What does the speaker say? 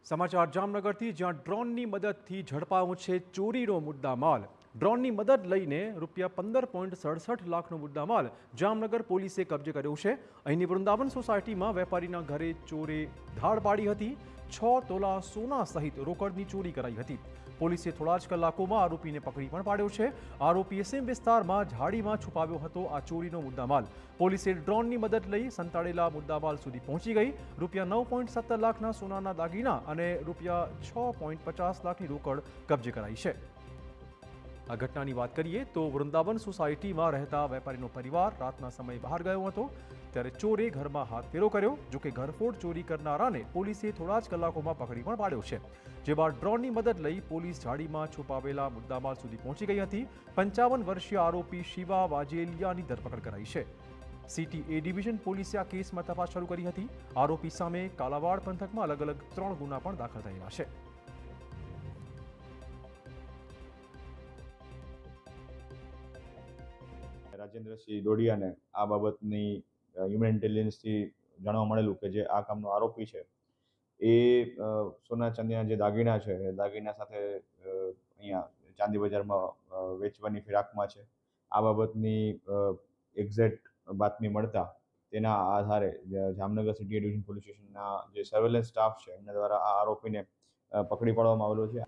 સમાચાર જામનગરથી, જ્યાં ડ્રોનની મદદથી ઝડપાયો છે ચોરીનો મુદ્દામાલ. ડ્રોનની મદદ લઈને ₹15.67 લાખનો મુદ્દામાલ જામનગર પોલીસે કબજે કર્યો છે. અહીંની વૃંદાવન સોસાયટીમાં વેપારીના ઘરે ચોરે ધાડ પાડી હતી. 6 તોલા સોના સહિત રોકડની ચોરી કરાઈ હતી. પોલીસે થોડા જ કલાકોમાં આરોપીને પકડી પણ પાડ્યો છે. આરોપી એસએમ વિસ્તારમાં ઝાડીમાં છુપાવ્યો હતો આ ચોરીનો મુદ્દામાલ. પોલીસે ડ્રોનની મદદ લઈ સંતાડેલા મુદ્દામાલ સુધી પહોંચી ગઈ. ₹9.17 લાખના સોનાના દાગીના અને ₹6.50 લાખની રોકડ કબજે કરાઈ છે. આ ઘટનાની વાત કરીએ તો વૃંદાવન સોસાયટીમાં રહેતા વેપારીનો પરિવાર રાતના સમયે બહાર ગયો હતો, ત્યારે ચોરે ઘરમાં હાથ ફેરો કર્યો. જોકે ઘરફોડ ચોરી કરનારાને પોલીસે થોડા જ કલાકોમાં પકડી પણ પાડ્યો છે. જે બાદ ડ્રોનની મદદ લઈ પોલીસ ઝાડીમાં છુપાવેલા મુદ્દામાલ સુધી પહોંચી ગઈ હતી. 55 વર્ષીય આરોપી શિવા વાજેલિયાની ધરપકડ કરાઈ છે. સિટી એ ડિવિઝન પોલીસે આ કેસમાં તપાસ શરૂ કરી હતી. આરોપી સામે કાલાવાડ પંથકમાં અલગ અલગ 3 ગુના પણ દાખલ થયેલા છે. રાજેન્દ્રસિંહ ડોડિયાને આ બાબતની હ્યુમન ઇન્ટેલિજન્સથી જાણવા મળેલું કે જે આ કામનો આરોપી છે એ સોના ચાંદીના જે દાગીના છે એ દાગીના સાથે અહીંયા ચાંદી બજારમાં વેચવાની ફિરાકમાં છે. આ બાબતની એક્ઝેક્ટ બાતમી મળતા તેના આધારે જામનગર સિટી ડિવિઝન પોલીસ સ્ટેશનના જે સર્વેલન્સ સ્ટાફ છે એમના દ્વારા આ આરોપીને પકડી પાડવામાં આવેલો છે.